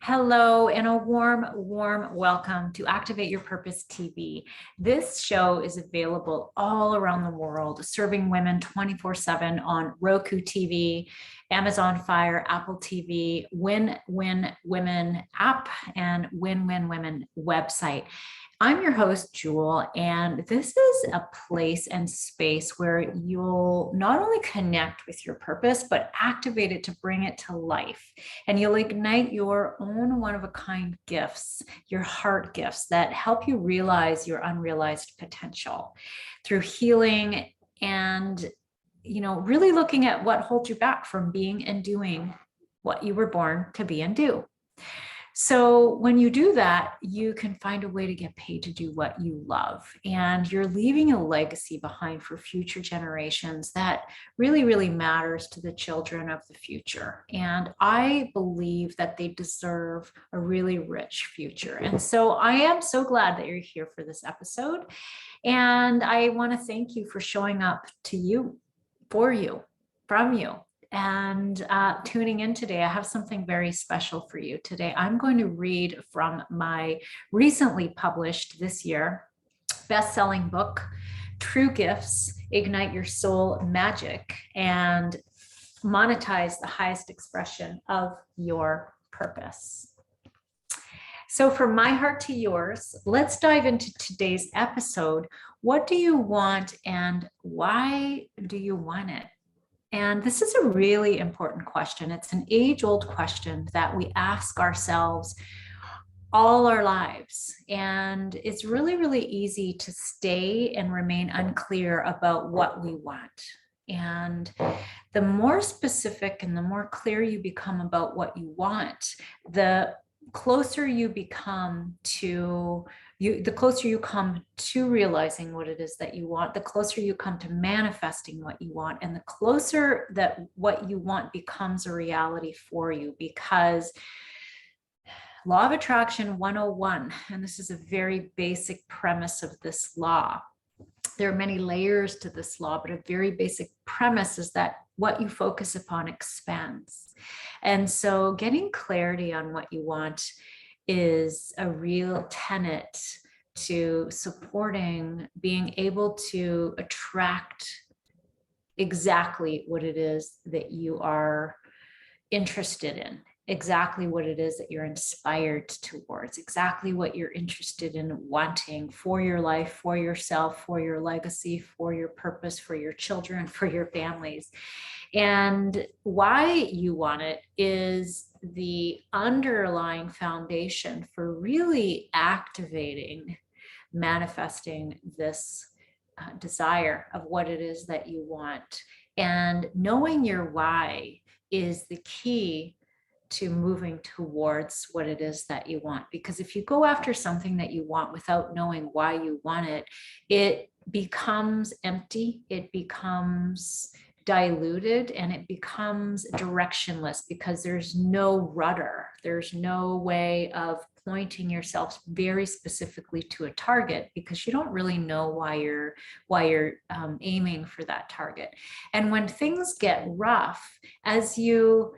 Hello, and a warm, warm welcome to Activate Your Purpose TV. This show is available all around the world, serving women 24/7 on Roku TV, Amazon Fire, Apple TV, Win Win Women app, and Win Win Women website. I'm your host, Jewel, and this is a place and space where you'll not only connect with your purpose, but activate it to bring it to life. And you'll ignite your own one-of-a-kind gifts, your heart gifts that help you realize your unrealized potential through healing and, really looking at what holds you back from being and doing what you were born to be and do. So when you do that, you can find a way to get paid to do what you love. And you're leaving a legacy behind for future generations that really, really matters to the children of the future. And I believe that they deserve a really rich future. And so I am so glad that you're here for this episode. And I want to thank you for showing up to you, for you, from you, and tuning in today. I have something very special for you today. I'm going to read from my recently published this year best-selling book, True Gifts, Ignite Your Soul Magic, and Monetize the Highest Expression of Your Purpose. So from my heart to yours, let's dive into today's episode. What do you want and why do you want it? And this is a really important question. It's an age-old question that we ask ourselves all our lives. And it's really, really easy to stay and remain unclear about what we want. And the more specific and the more clear you become about what you want, the closer you become to the closer you come to realizing what it is that you want, the closer you come to manifesting what you want, and the closer that what you want becomes a reality for you. Because Law of Attraction 101, and this is a very basic premise of this law. There are many layers to this law, but a very basic premise is that what you focus upon expands. And so getting clarity on what you want is a real tenet to supporting being able to attract exactly what it is that you are interested in, exactly what it is that you're inspired towards, exactly what you're interested in wanting for your life, for yourself, for your legacy, for your purpose, for your children, for your families. And why you want it is the underlying foundation for really activating, manifesting this desire of what it is that you want. And knowing your why is the key to moving towards what it is that you want. Because if you go after something that you want without knowing why you want it, it becomes empty, it becomes diluted, and it becomes directionless because there's no rudder. There's no way of pointing yourself very specifically to a target because you don't really know why you're aiming for that target. And when things get rough, as you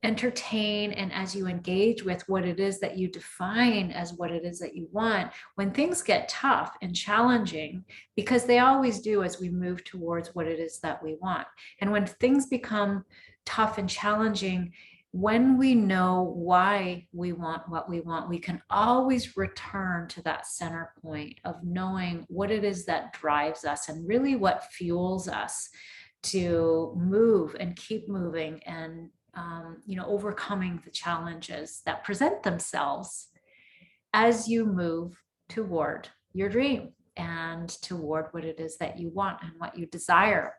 entertain and as you engage with what it is that you define as what it is that you want, when things get tough and challenging, because they always do as we move towards what it is that we want. And when things become tough and challenging, when we know why we want what we want, we can always return to that center point of knowing what it is that drives us and really what fuels us to move and keep moving and overcoming the challenges that present themselves as you move toward your dream and toward what it is that you want and what you desire.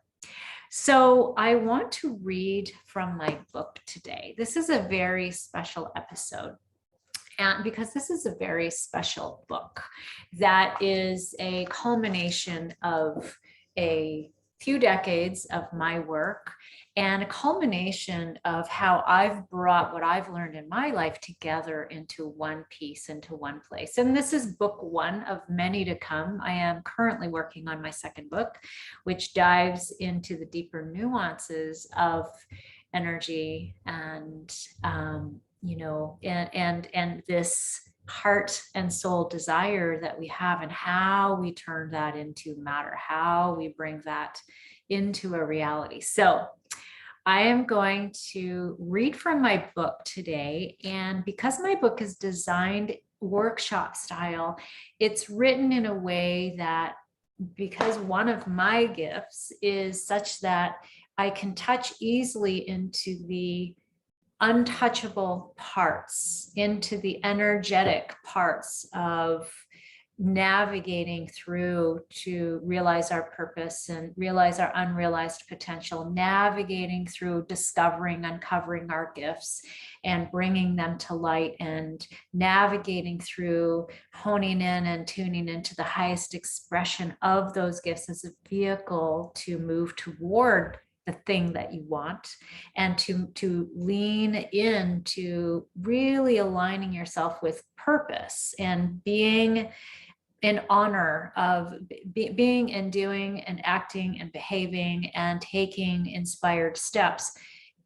So I want to read from my book today. This is a very special episode. And because this is a very special book that is a culmination of a few decades of my work and a culmination of how I've brought what I've learned in my life together into one piece, into one place. And this is book one of many to come. I am currently working on my second book, which dives into the deeper nuances of energy and, and this heart and soul desire that we have, and how we turn that into matter, how we bring that into a reality. So I am going to read from my book today. And because my book is designed workshop style, it's written in a way that, because one of my gifts is such that I can touch easily into the untouchable parts, into the energetic parts of navigating through to realize our purpose and realize our unrealized potential, navigating through discovering, uncovering our gifts and bringing them to light, and navigating through honing in and tuning into the highest expression of those gifts as a vehicle to move toward the thing that you want, and to lean into really aligning yourself with purpose and being in honor of being and doing and acting and behaving and taking inspired steps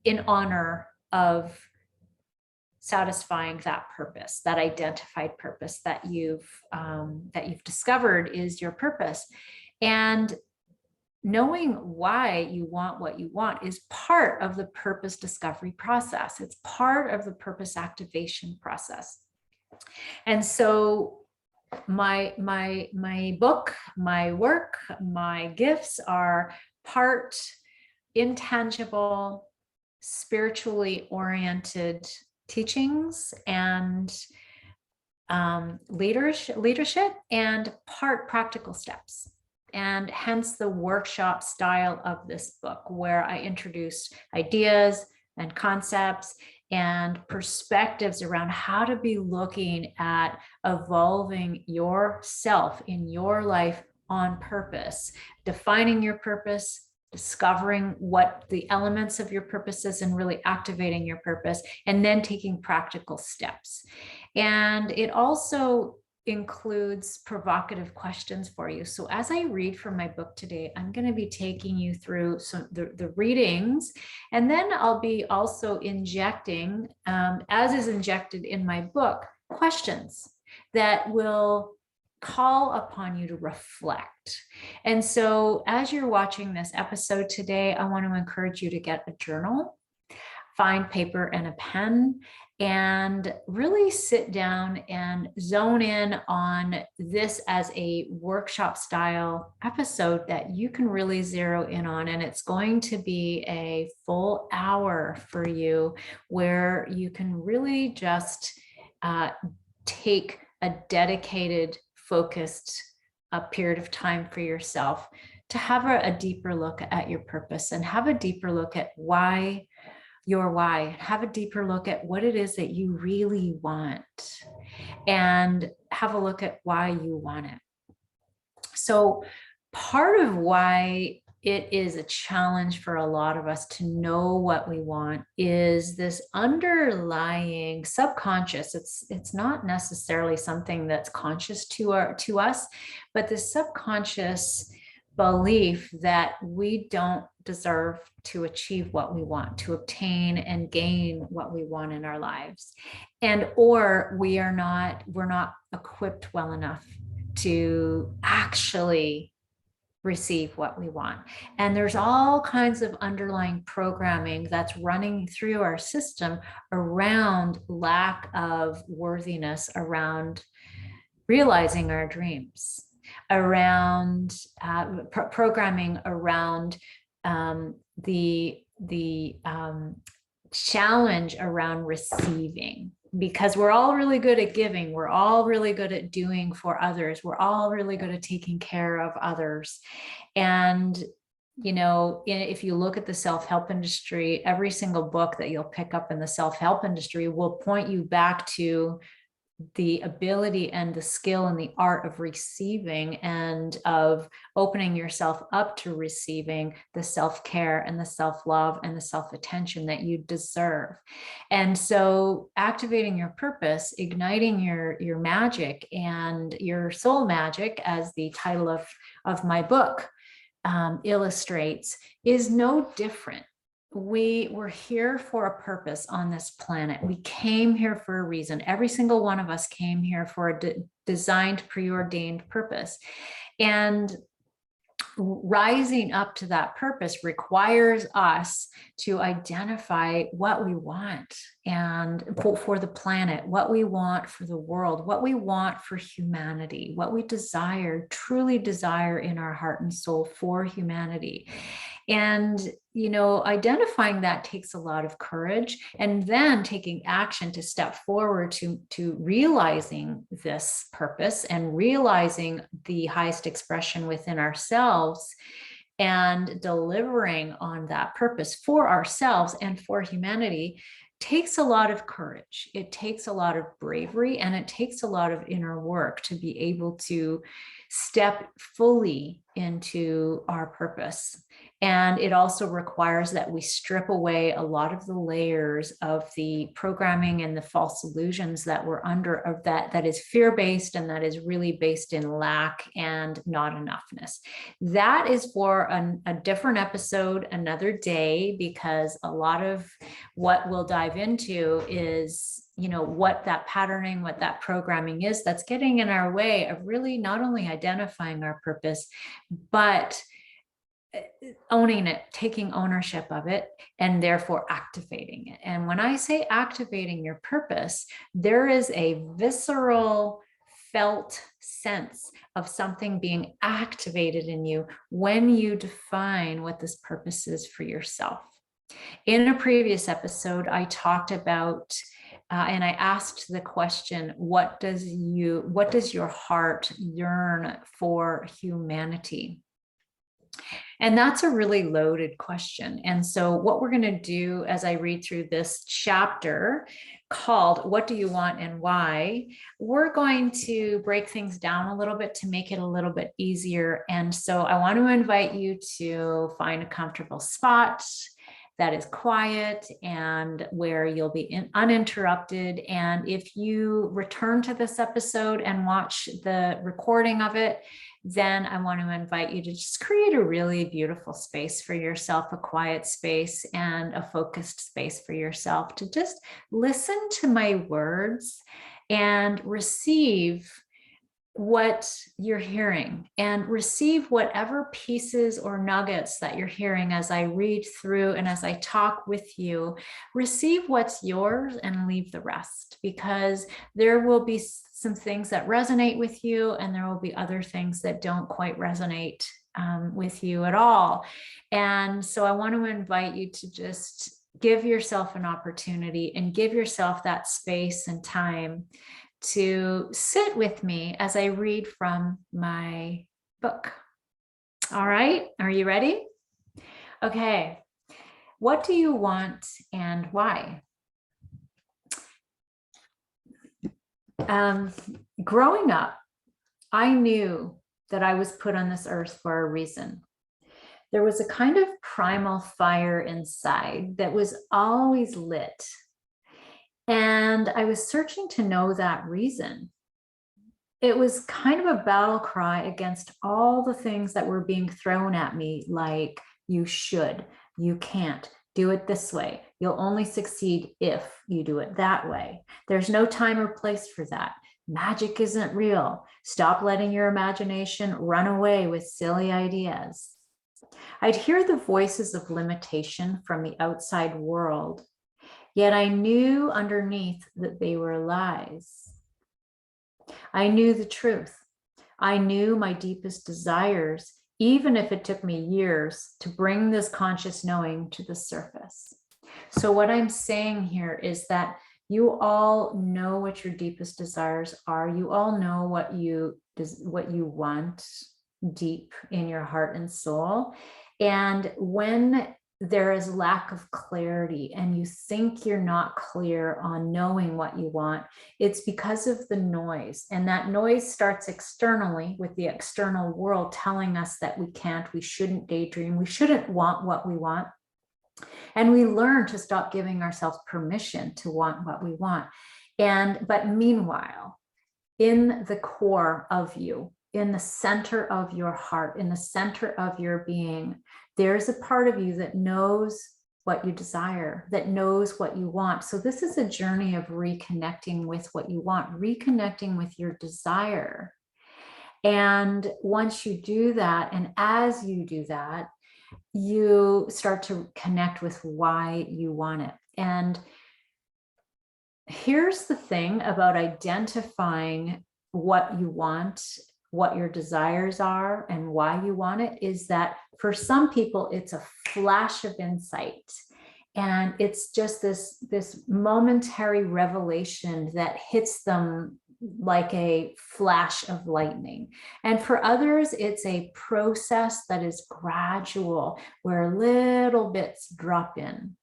in honor of satisfying that purpose, that identified purpose that you've discovered is your purpose. And knowing why you want what you want is part of the purpose discovery process. It's part of the purpose activation process. And so my book, my work, my gifts are part intangible, spiritually oriented teachings and leadership, and part practical steps. And hence the workshop style of this book, where I introduced ideas and concepts and perspectives around how to be looking at evolving yourself in your life on purpose, defining your purpose, discovering what the elements of your purpose is and really activating your purpose, and then taking practical steps. And it also includes provocative questions for you. So as I read from my book today, I'm going to be taking you through the readings, and then I'll be also injecting, as is injected in my book, questions that will call upon you to reflect. And so as you're watching this episode today, I want to encourage you to get a journal, find paper and a pen, and really sit down and zone in on this as a workshop style episode that you can really zero in on. And it's going to be a full hour for you, where you can really just take a dedicated, focused period of time for yourself to have a deeper look at your purpose, and have a deeper look at your why, have a deeper look at what it is that you really want, and have a look at why you want it. So part of why it is a challenge for a lot of us to know what we want is this underlying subconscious. It's not necessarily something that's conscious to us, but the subconscious belief that we don't deserve to achieve what we want, to obtain and gain what we want in our lives, or we're not equipped well enough to actually receive what we want. And there's all kinds of underlying programming that's running through our system around lack of worthiness, around realizing our dreams, around programming around the challenge around receiving, because we're all really good at giving, we're all really good at doing for others, we're all really good at taking care of others. And if you look at the self-help industry, every single book that you'll pick up in the self-help industry will point you back to the ability and the skill and the art of receiving, and of opening yourself up to receiving the self-care and the self-love and the self-attention that you deserve. And so activating your purpose, igniting your magic and your soul magic, as the title of my book illustrates, is no different we were here for a purpose on this planet. We came here for a reason. Every single one of us came here for a designed, preordained purpose. And rising up to that purpose requires us to identify what we want and for the planet, what we want for the world, what we want for humanity, what we desire, truly desire in our heart and soul for humanity. And, you know, identifying that takes a lot of courage, and then taking action to step forward to realizing this purpose and realizing the highest expression within ourselves and delivering on that purpose for ourselves and for humanity takes a lot of courage. It takes a lot of bravery, and it takes a lot of inner work to be able to step fully into our purpose. And it also requires that we strip away a lot of the layers of the programming and the false illusions that we're under, of that is fear-based and that is really based in lack and not enoughness. That is for a different episode, another day, because a lot of what we'll dive into is, you know, what that patterning, what that programming is that's getting in our way of really not only identifying our purpose, but owning it, taking ownership of it, and therefore activating it. And when I say activating your purpose, there is a visceral, felt sense of something being activated in you when you define what this purpose is for yourself. In a previous episode, I talked about and I asked the question, what does your heart yearn for humanity? And that's a really loaded question. And so what we're going to do as I read through this chapter called What Do You Want and Why, we're going to break things down a little bit to make it a little bit easier. And so I want to invite you to find a comfortable spot that is quiet and where you'll be uninterrupted. And if you return to this episode and watch the recording of it, then I want to invite you to just create a really beautiful space for yourself, a quiet space and a focused space for yourself to just listen to my words and receive what you're hearing, and receive whatever pieces or nuggets that you're hearing as I read through and as I talk with you. Receive what's yours and leave the rest, because there will be some things that resonate with you and there will be other things that don't quite resonate with you at all. And so I want to invite you to just give yourself an opportunity and give yourself that space and time to sit with me as I read from my book. All right, are you ready? Okay, what do you want and why? Growing up, I knew that I was put on this earth for a reason. There was a kind of primal fire inside that was always lit. And I was searching to know that reason. It was kind of a battle cry against all the things that were being thrown at me, like, you should, you can't, do it this way. You'll only succeed if you do it that way. There's no time or place for that. Magic isn't real. Stop letting your imagination run away with silly ideas. I'd hear the voices of limitation from the outside world, yet I knew underneath that they were lies. I knew the truth. I knew my deepest desires, even if it took me years to bring this conscious knowing to the surface. So what I'm saying here is that you all know what your deepest desires are. You all know what you want deep in your heart and soul. And when there is lack of clarity and you think you're not clear on knowing what you want, it's because of the noise. And that noise starts externally with the external world telling us that we can't, we shouldn't daydream, we shouldn't want what we want. And we learn to stop giving ourselves permission to want what we want. But meanwhile, in the core of you, in the center of your heart, in the center of your being, there's a part of you that knows what you desire, that knows what you want. So this is a journey of reconnecting with what you want, reconnecting with your desire. And once you do that, and as you do that, you start to connect with why you want it. And here's the thing about identifying what you want, what your desires are, and why you want it, is that for some people, it's a flash of insight. And it's just this momentary revelation that hits them like a flash of lightning. And for others, it's a process that is gradual, where little bits drop in.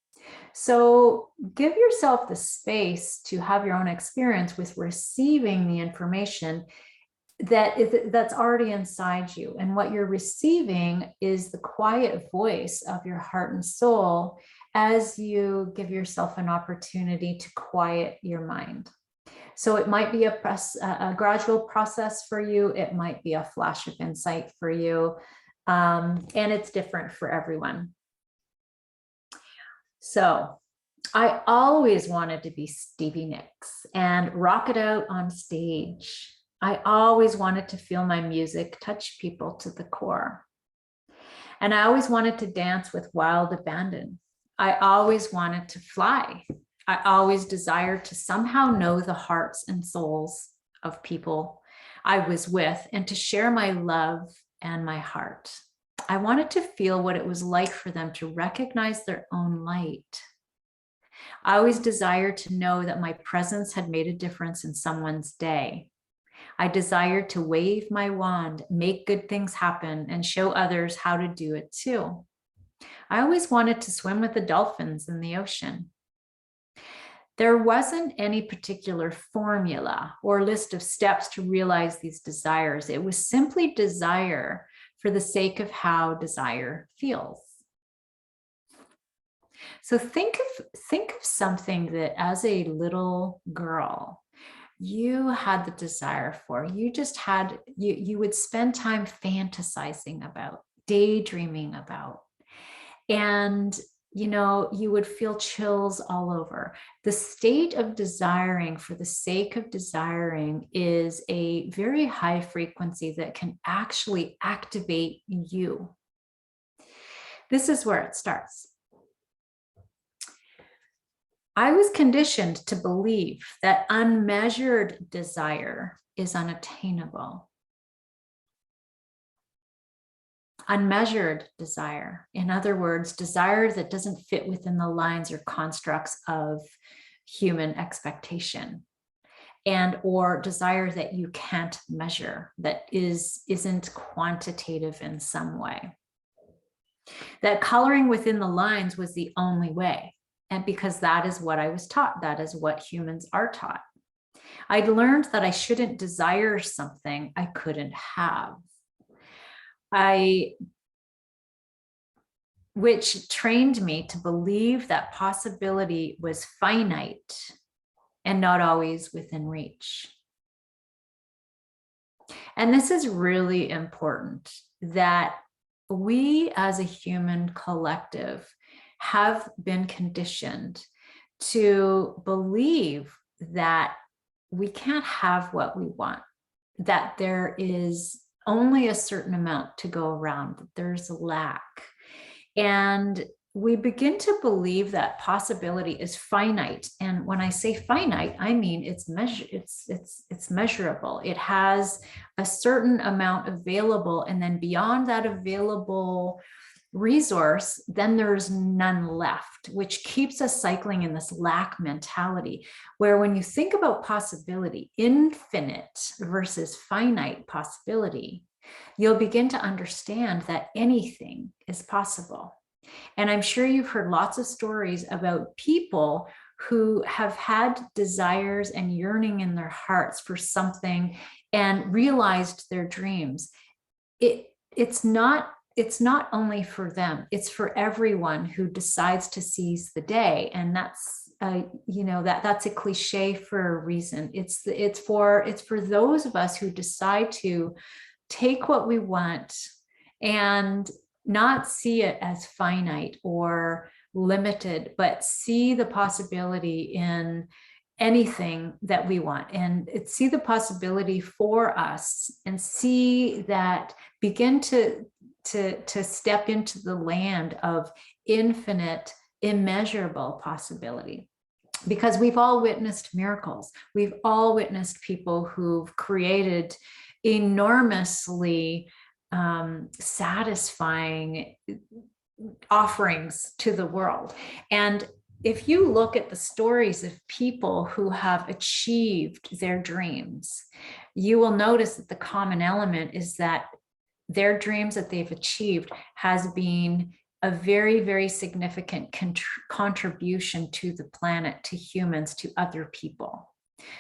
So give yourself the space to have your own experience with receiving the information that's already inside you. And what you're receiving is the quiet voice of your heart and soul as you give yourself an opportunity to quiet your mind. So it might be a gradual process for you. It might be a flash of insight for you. And it's different for everyone. So I always wanted to be Stevie Nicks and rock it out on stage. I always wanted to feel my music touch people to the core. And I always wanted to dance with wild abandon. I always wanted to fly. I always desired to somehow know the hearts and souls of people I was with and to share my love and my heart. I wanted to feel what it was like for them to recognize their own light. I always desired to know that my presence had made a difference in someone's day. I desired to wave my wand, make good things happen, and show others how to do it too. I always wanted to swim with the dolphins in the ocean. There wasn't any particular formula or list of steps to realize these desires. It was simply desire for the sake of how desire feels. So think of something that as a little girl, you had the desire for. You just had, you would spend time fantasizing about, daydreaming about. And you would feel chills all over. The state of desiring for the sake of desiring is a very high frequency that can actually activate you. This is where it starts. I was conditioned to believe that unmeasured desire is unattainable. Unmeasured desire, in other words, desire that doesn't fit within the lines or constructs of human expectation, and or desire that you can't measure, that isn't quantitative in some way. That coloring within the lines was the only way. And because that is what I was taught, that is what humans are taught. I'd learned that I shouldn't desire something I couldn't have. Which trained me to believe that possibility was finite and not always within reach. And this is really important, that we as a human collective have been conditioned to believe that we can't have what we want, that there is only a certain amount to go around, that there's lack. And we begin to believe that possibility is finite. And when I say finite, I mean it's measurable. It has a certain amount available, and then beyond that available resource, then there's none left, which keeps us cycling in this lack mentality, where when you think about possibility, infinite versus finite possibility, you'll begin to understand that anything is possible. And I'm sure you've heard lots of stories about people who have had desires and yearning in their hearts for something and realized their dreams. It's not only for them, it's for everyone who decides to seize the day. And that's that's a cliche for a reason. It's for those of us who decide to take what we want and not see it as finite or limited, but see the possibility in anything that we want, and see the possibility for us, and see that, begin to step into the land of infinite, immeasurable possibility. Because we've all witnessed miracles. We've all witnessed people who've created enormously satisfying offerings to the world. And if you look at the stories of people who have achieved their dreams, you will notice that the common element is that their dreams that they've achieved has been a very, very significant contribution to the planet, to humans, to other people.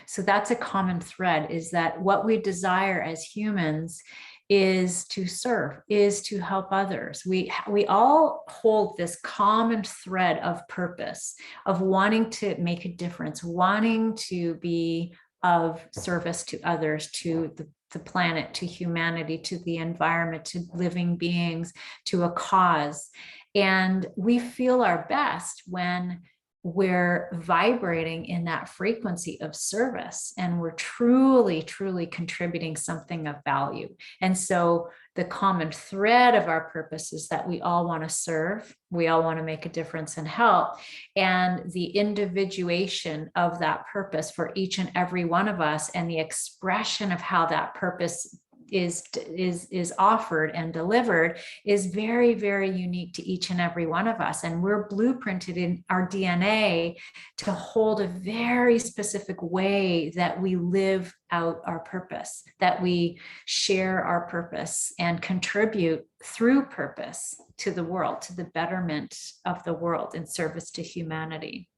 So that's a common thread, is that what we desire as humans is to serve, is to help others. We all hold this common thread of purpose, of wanting to make a difference, wanting to be of service to others, to the planet, to humanity, to the environment, to living beings, to a cause. And we feel our best when we're vibrating in that frequency of service, and we're truly, truly contributing something of value. And so the common thread of our purpose is that we all want to serve, we all want to make a difference and help. And the individuation of that purpose for each and every one of us, and the expression of how that purpose is offered and delivered, is very, very unique to each and every one of us. And we're blueprinted in our DNA to hold a very specific way that we live out our purpose, that we share our purpose and contribute through purpose to the world, to the betterment of the world, in service to humanity.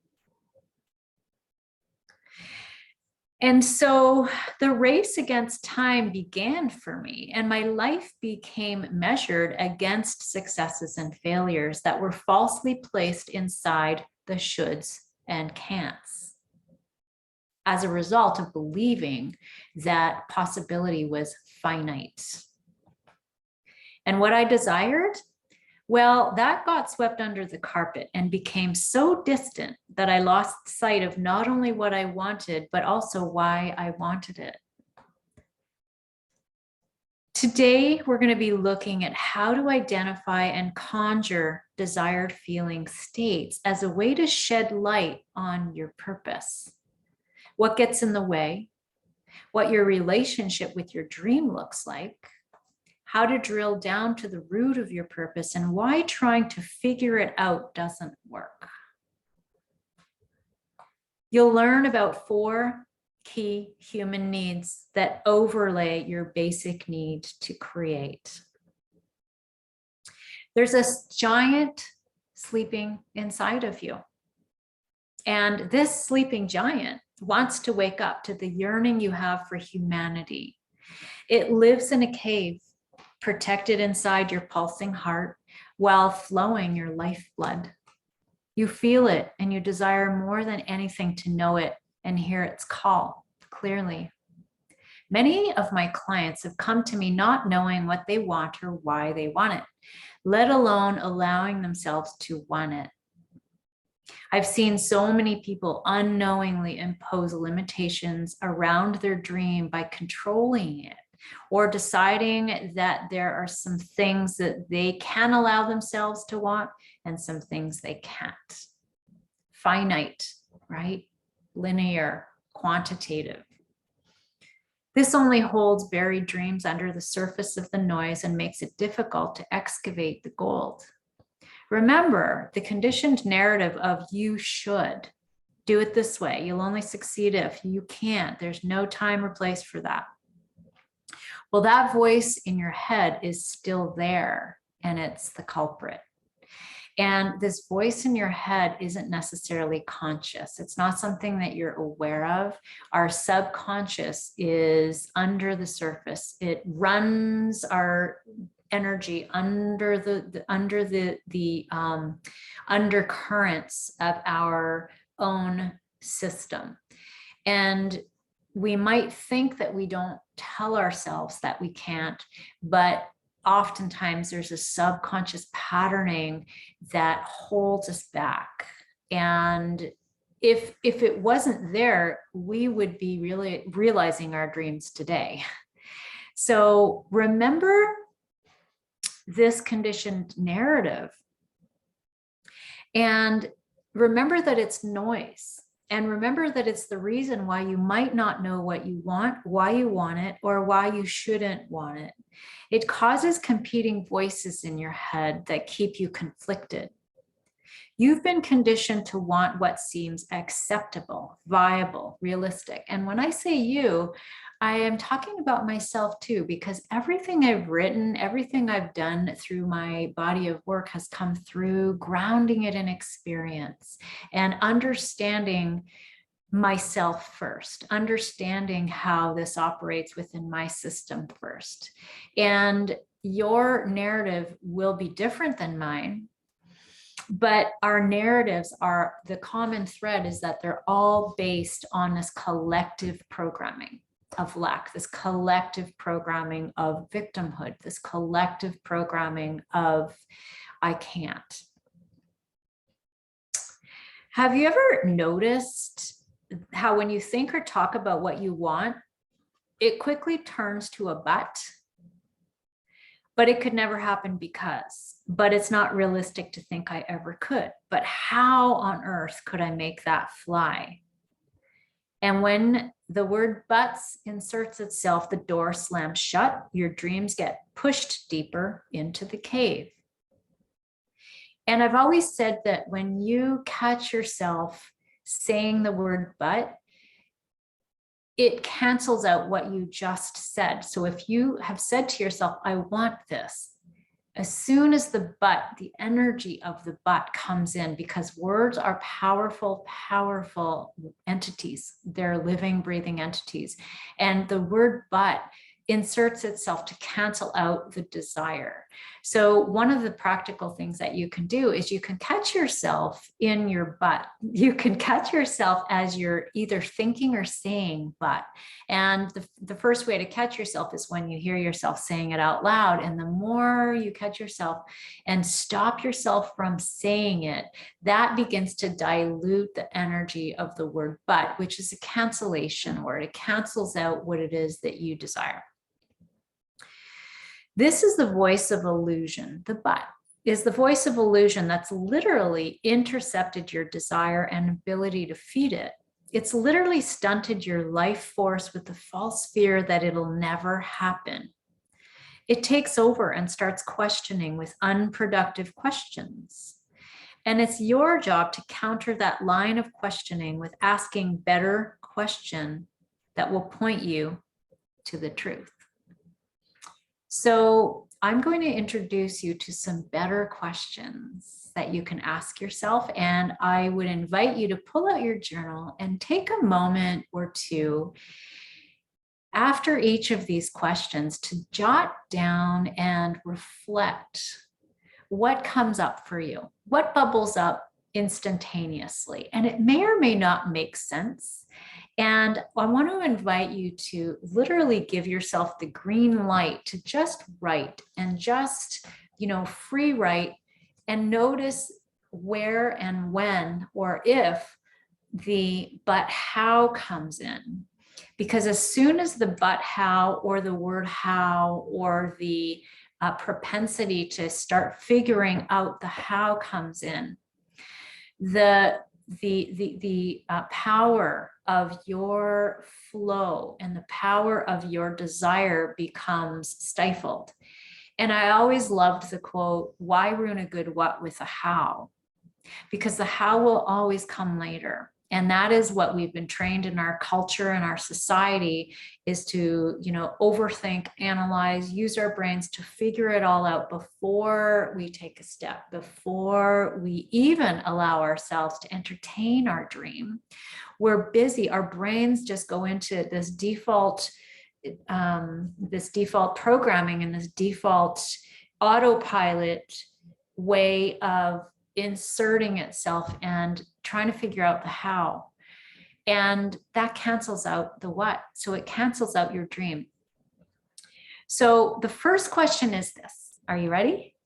And so the race against time began for me, and my life became measured against successes and failures that were falsely placed inside the shoulds and can'ts, as a result of believing that possibility was finite. And what I desired, well, that got swept under the carpet and became so distant that I lost sight of not only what I wanted, but also why I wanted it. Today, we're going to be looking at how to identify and conjure desired feeling states as a way to shed light on your purpose. What gets in the way, what your relationship with your dream looks like, how to drill down to the root of your purpose, and why trying to figure it out doesn't work. You'll learn about 4 key human needs that overlay your basic need to create. There's a giant sleeping inside of you. And this sleeping giant wants to wake up to the yearning you have for humanity. It lives in a cave, protected inside your pulsing heart while flowing your lifeblood. You feel it, and you desire more than anything to know it and hear its call clearly. Many of my clients have come to me not knowing what they want or why they want it, let alone allowing themselves to want it. I've seen so many people unknowingly impose limitations around their dream by controlling it, or deciding that there are some things that they can allow themselves to want and some things they can't. Finite, right? Linear, quantitative. This only holds buried dreams under the surface of the noise and makes it difficult to excavate the gold. Remember the conditioned narrative of you should do it this way. You'll only succeed if you can't. There's no time or place for that. Well, that voice in your head is still there, and it's the culprit. And this voice in your head isn't necessarily conscious. It's not something that you're aware of. Our subconscious is under the surface. It runs our energy under the undercurrents of our own system. And we might think that we don't tell ourselves that we can't, but oftentimes there's a subconscious patterning that holds us back. And if it wasn't there, we would be really realizing our dreams today. So remember this conditioned narrative, and remember that it's noise. And remember that it's the reason why you might not know what you want, why you want it, or why you shouldn't want it. It causes competing voices in your head that keep you conflicted. You've been conditioned to want what seems acceptable, viable, realistic. And when I say you, I am talking about myself too, because everything I've written, everything I've done through my body of work has come through grounding it in experience and understanding myself first, understanding how this operates within my system first. And your narrative will be different than mine, but our narratives are, the common thread is that they're all based on this collective programming of lack, this collective programming of victimhood, this collective programming of I can't. Have you ever noticed how when you think or talk about what you want, it quickly turns to a but it could never happen because, but it's not realistic to think I ever could. But how on earth could I make that fly? And when the word buts inserts itself, the door slams shut, your dreams get pushed deeper into the cave. And I've always said that when you catch yourself saying the word but, it cancels out what you just said. So if you have said to yourself, I want this, as soon as the but, the energy of the but comes in, because words are powerful, powerful entities. They're living, breathing entities. And the word but inserts itself to cancel out the desire. So one of the practical things that you can do is you can catch yourself in your but. You can catch yourself as you're either thinking or saying but. And the first way to catch yourself is when you hear yourself saying it out loud. And the more you catch yourself and stop yourself from saying it, that begins to dilute the energy of the word but, which is a cancellation word. It cancels out what it is that you desire. This is the voice of illusion. The but is the voice of illusion that's literally intercepted your desire and ability to feed it. It's literally stunted your life force with the false fear that it'll never happen. It takes over and starts questioning with unproductive questions. And it's your job to counter that line of questioning with asking better questions that will point you to the truth. So I'm going to introduce you to some better questions that you can ask yourself. And I would invite you to pull out your journal and take a moment or two after each of these questions to jot down and reflect what comes up for you, what bubbles up instantaneously. And it may or may not make sense. And I want to invite you to literally give yourself the green light to just write and just, free write and notice where and when or if the but how comes in. Because as soon as the but how or the word how or the propensity to start figuring out the how comes in, the power of your flow and the power of your desire becomes stifled. And I always loved the quote, why ruin a good what with a how? Because the how will always come later. And that is what we've been trained in our culture and our society is to, overthink, analyze, use our brains to figure it all out before we take a step, before we even allow ourselves to entertain our dream. We're busy. Our brains just go into this default programming and this default autopilot way of inserting itself and trying to figure out the how. And that cancels out the what. So it cancels out your dream. So the first question is this. Are you ready?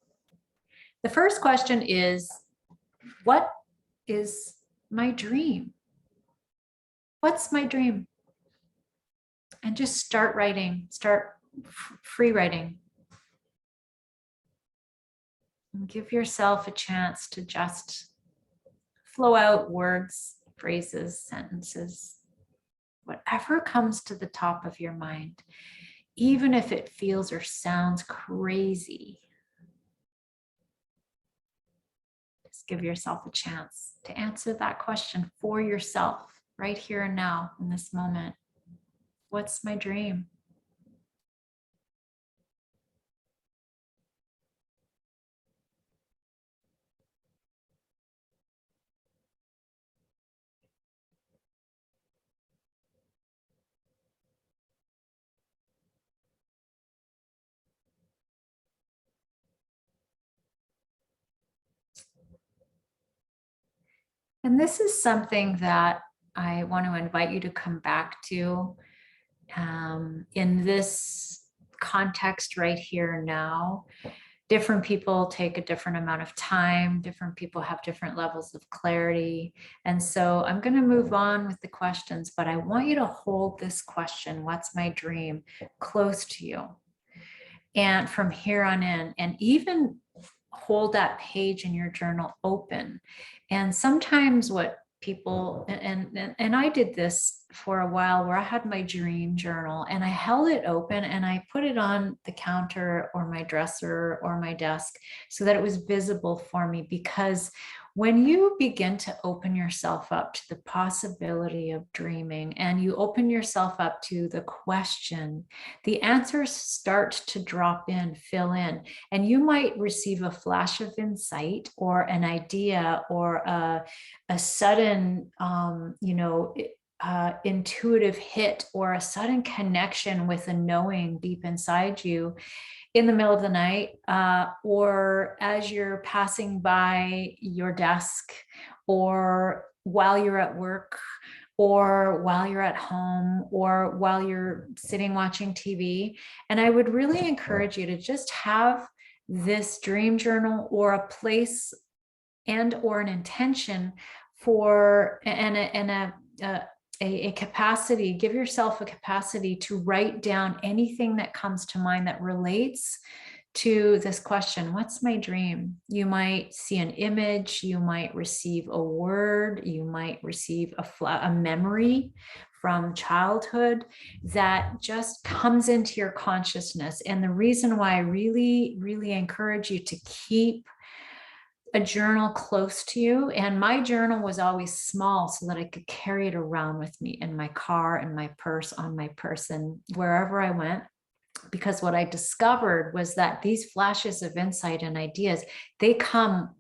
The first question is, what is my dream? What's my dream? And just start writing, start free writing. And give yourself a chance to just flow out words, phrases, sentences, whatever comes to the top of your mind, even if it feels or sounds crazy. Just give yourself a chance to answer that question for yourself right here and now in this moment. What's my dream? And this is something that I want to invite you to come back to in this context right here and now. Different people take a different amount of time. Different people have different levels of clarity. And so I'm going to move on with the questions, but I want you to hold this question, what's my dream, close to you. And from here on in, and even hold that page in your journal open. And sometimes what people, and I did this for a while where I had my dream journal and I held it open and I put it on the counter or my dresser or my desk so that it was visible for me. Because when you begin to open yourself up to the possibility of dreaming and you open yourself up to the question, the answers start to drop in, fill in, and you might receive a flash of insight or an idea or a sudden, intuitive hit or a sudden connection with a knowing deep inside you in the middle of the night, or as you're passing by your desk, or while you're at work, or while you're at home, or while you're sitting watching TV. And I would really encourage you to just have this dream journal or a place and or an intention for a capacity, give yourself a capacity to write down anything that comes to mind that relates to this question, what's my dream? You might see an image, you might receive a word, you might receive a memory from childhood that just comes into your consciousness. And the reason why I really, really encourage you to keep a journal close to you. And my journal was always small so that I could carry it around with me in my car, in my purse, on my person, wherever I went. Because what I discovered was that these flashes of insight and ideas, they come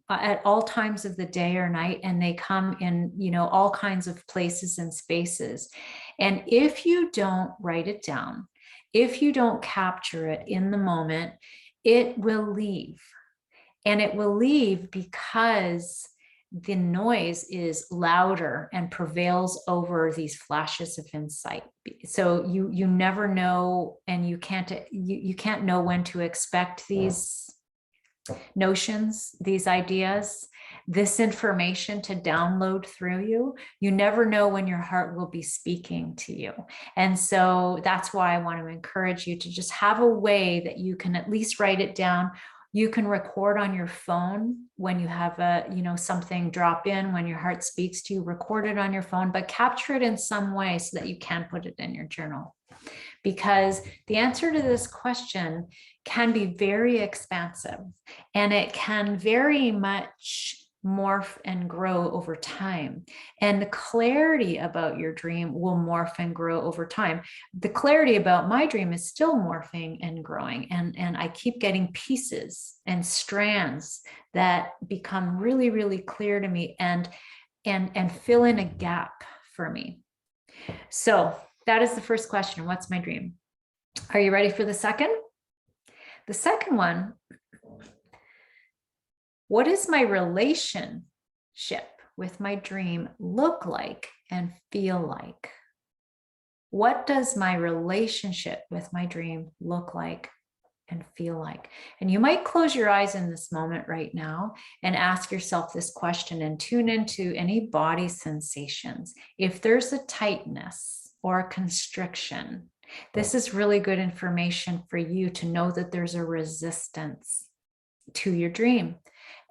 at all times of the day or night, and they come in, all kinds of places and spaces. And if you don't write it down, if you don't capture it in the moment, it will leave. And it will leave because the noise is louder and prevails over these flashes of insight. So you never know, and you can't know when to expect these notions, these ideas, this information to download through you. You never know when your heart will be speaking to you. And so that's why I want to encourage you to just have a way that you can at least write it down. You can record on your phone when you have something drop in, when your heart speaks to you, record it on your phone, but capture it in some way so that you can put it in your journal. Because the answer to this question can be very expansive, and it can very much morph and grow over time. And the clarity about your dream will morph and grow over time. The clarity about my dream is still morphing and growing. And I keep getting pieces and strands that become really, really clear to me and fill in a gap for me. So that is the first question. What's my dream? Are you ready for the second? The second one, what does my relationship with my dream look like and feel like? What does my relationship with my dream look like and feel like? And you might close your eyes in this moment right now and ask yourself this question and tune into any body sensations. If there's a tightness or a constriction, this is really good information for you to know that there's a resistance to your dream.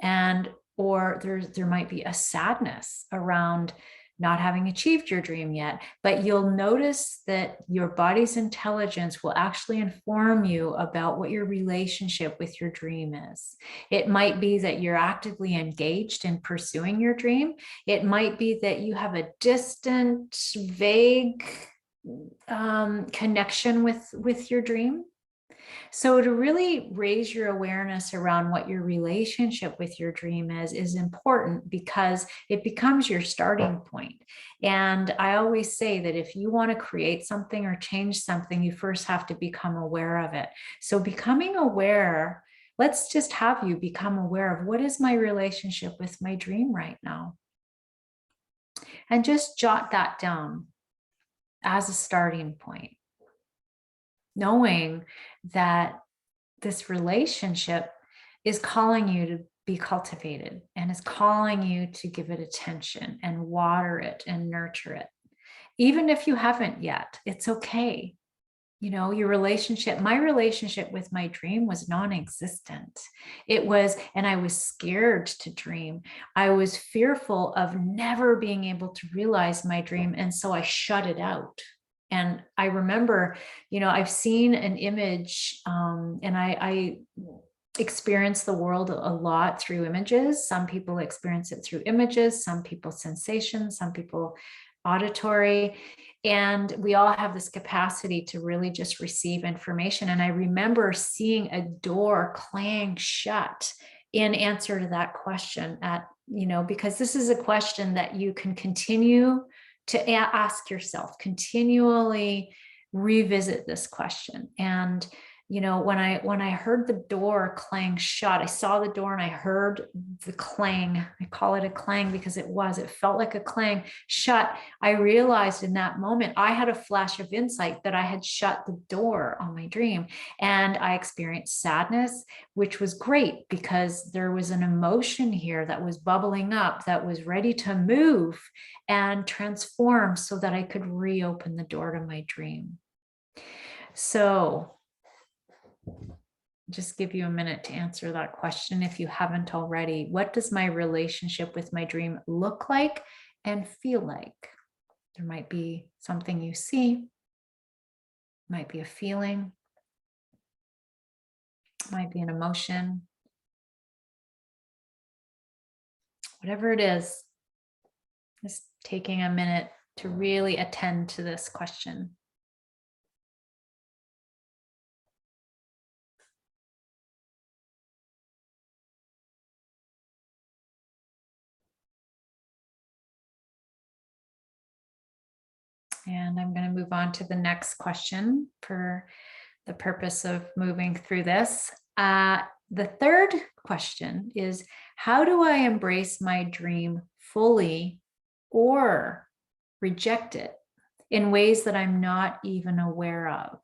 And or there might be a sadness around not having achieved your dream yet, but you'll notice that your body's intelligence will actually inform you about what your relationship with your dream is. It might be that you're actively engaged in pursuing your dream. It might be that you have a distant, vague connection with your dream. So to really raise your awareness around what your relationship with your dream is important, because it becomes your starting point. And I always say that if you want to create something or change something, you first have to become aware of it. So becoming aware, let's just have you become aware of, what is my relationship with my dream right now? And just jot that down as a starting point, knowing that this relationship is calling you to be cultivated and is calling you to give it attention and water it and nurture it. Even if you haven't yet, it's okay. You know, your relationship, my relationship with my dream was non-existent. It was, and I was scared to dream. I was fearful of never being able to realize my dream. And so I shut it out. And I remember, you know, I've seen an image, and I experience the world a lot through images. Some people experience it through images, some people sensations, some people auditory. And we all have this capacity to really just receive information. And I remember seeing a door clang shut in answer to that question, at, you know, because this is a question that you can continue to ask yourself, continually revisit this question. And you know, when I heard the door clang shut, I saw the door and I heard the clang. I call it a clang because it felt like a clang shut. I realized in that moment, I had a flash of insight that I had shut the door on my dream. And I experienced sadness, which was great because there was an emotion here that was bubbling up, that was ready to move and transform so that I could reopen the door to my dream. So just give you a minute to answer that question if you haven't already. What does my relationship with my dream look like and feel like? There might be something you see, might be a feeling, might be an emotion. Whatever it is, just taking a minute to really attend to this question. And I'm going to move on to the next question for the purpose of moving through this. The third question is, how do I embrace my dream fully or reject it in ways that I'm not even aware of?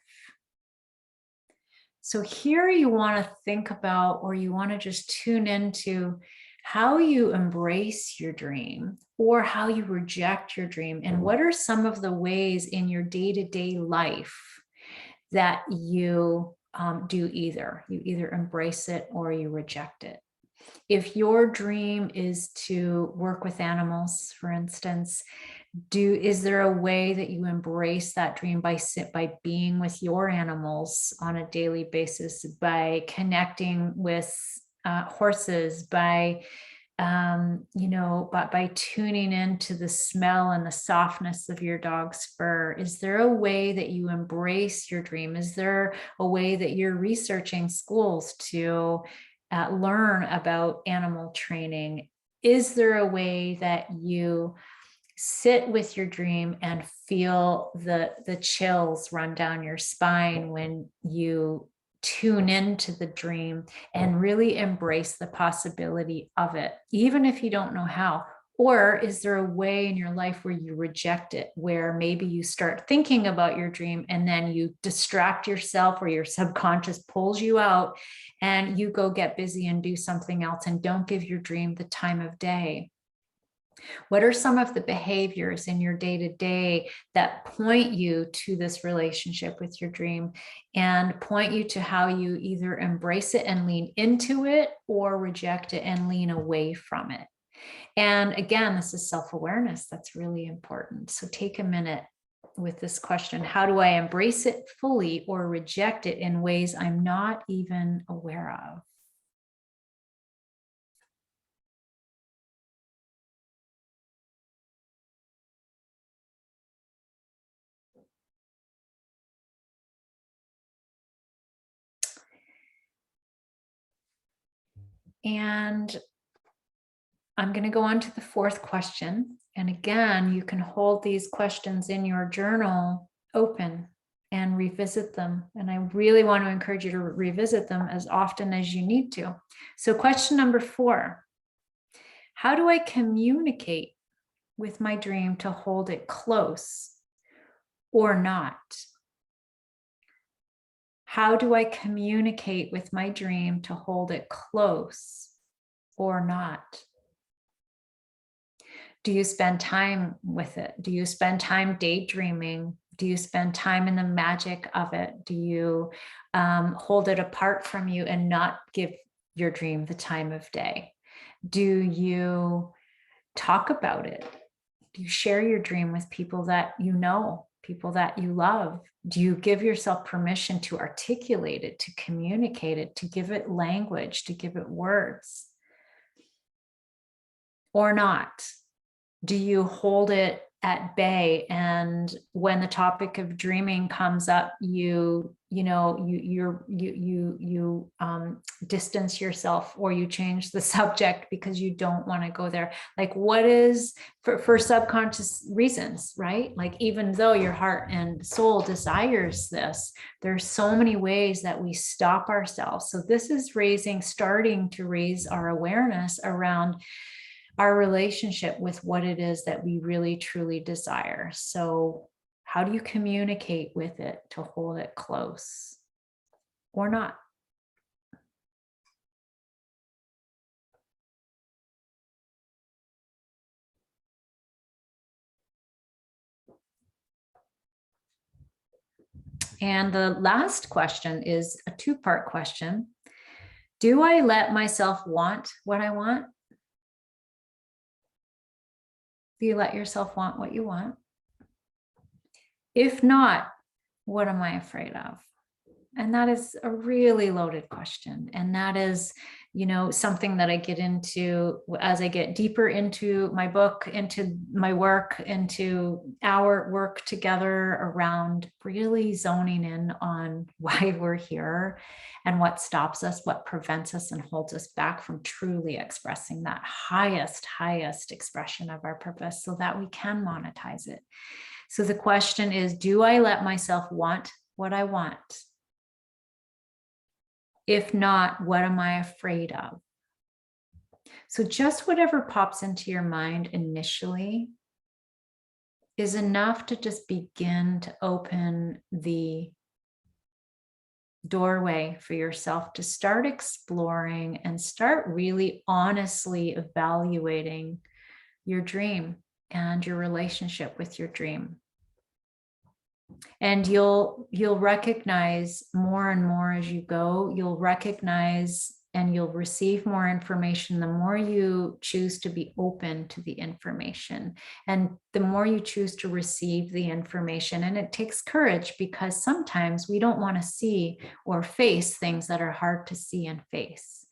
So here you want to think about, or you want to just tune into how you embrace your dream or how you reject your dream. And what are some of the ways in your day-to-day life that you do either? You either embrace it or you reject it. If your dream is to work with animals, for instance, is there a way that you embrace that dream by being with your animals on a daily basis, by connecting with horses, by by tuning into the smell and the softness of your dog's fur? Is there a way that you embrace your dream? Is there a way that you're researching schools to learn about animal training? Is there a way that you sit with your dream and feel the chills run down your spine when you tune into the dream and really embrace the possibility of it, even if you don't know how? Or is there a way in your life where you reject it, where maybe you start thinking about your dream and then you distract yourself, or your subconscious pulls you out and you go get busy and do something else and don't give your dream the time of day? What are some of the behaviors in your day-to-day that point you to this relationship with your dream and point you to how you either embrace it and lean into it or reject it and lean away from it? And again, this is self-awareness. That's really important. So take a minute with this question. How do I embrace it fully or reject it in ways I'm not even aware of? And I'm going to go on to the fourth question. And again, you can hold these questions in your journal open and revisit them. And I really want to encourage you to revisit them as often as you need to. So question number 4, how do I communicate with my dream to hold it close or not? How do I communicate with my dream to hold it close or not? Do you spend time with it? Do you spend time daydreaming? Do you spend time in the magic of it? Do you hold it apart from you and not give your dream the time of day? Do you talk about it? Do you share your dream with people that you know, people that you love? Do you give yourself permission to articulate it, to communicate it, to give it language, to give it words? Or not? Do you hold it at bay, and when the topic of dreaming comes up, you distance yourself, or you change the subject because you don't want to go there? Like, what is for subconscious reasons, right? Like, even though your heart and soul desires this, there's so many ways that we stop ourselves. So this is starting to raise our awareness around our relationship with what it is that we really truly desire. So how do you communicate with it to hold it close or not? And the last question is a 2-part question. Do I let myself want what I want? Do you let yourself want what you want? If not, what am I afraid of? And that is a really loaded question. And that is, something that I get into as I get deeper into my book, into my work, into our work together around really zoning in on why we're here and what stops us, what prevents us and holds us back from truly expressing that highest expression of our purpose so that we can monetize it. So the question is, do I let myself want what I want? If not, what am I afraid of? So just whatever pops into your mind initially is enough to just begin to open the doorway for yourself to start exploring and start really honestly evaluating your dream and your relationship with your dream. And you'll recognize more and more as you go. You'll recognize and you'll receive more information the more you choose to be open to the information, and the more you choose to receive the information. And it takes courage, because sometimes we don't want to see or face things that are hard to see and face.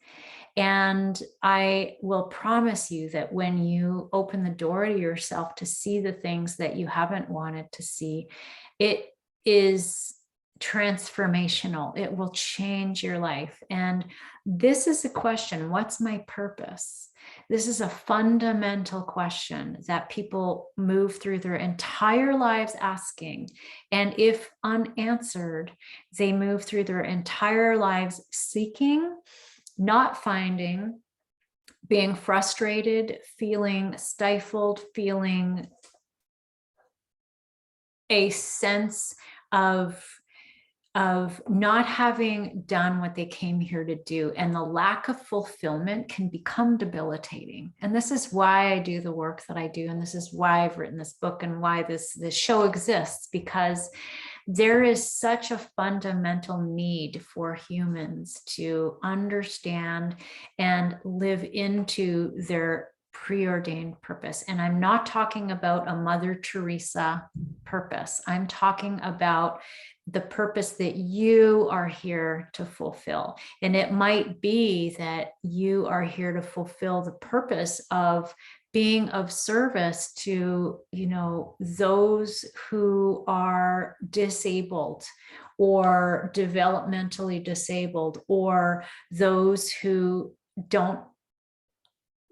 And I will promise you that when you open the door to yourself to see the things that you haven't wanted to see, it is transformational. It will change your life. And this is a question: what's my purpose? This is a fundamental question that people move through their entire lives asking. And if unanswered, they move through their entire lives seeking, not finding, being frustrated, feeling stifled, feeling a sense of not having done what they came here to do. And the lack of fulfillment can become debilitating. And this is why I do the work that I do. And this is why I've written this book and why this show exists, because there is such a fundamental need for humans to understand and live into their preordained purpose. And I'm not talking about a Mother Teresa purpose. I'm talking about the purpose that you are here to fulfill. And it might be that you are here to fulfill the purpose of being of service to, those who are disabled or developmentally disabled, or those who don't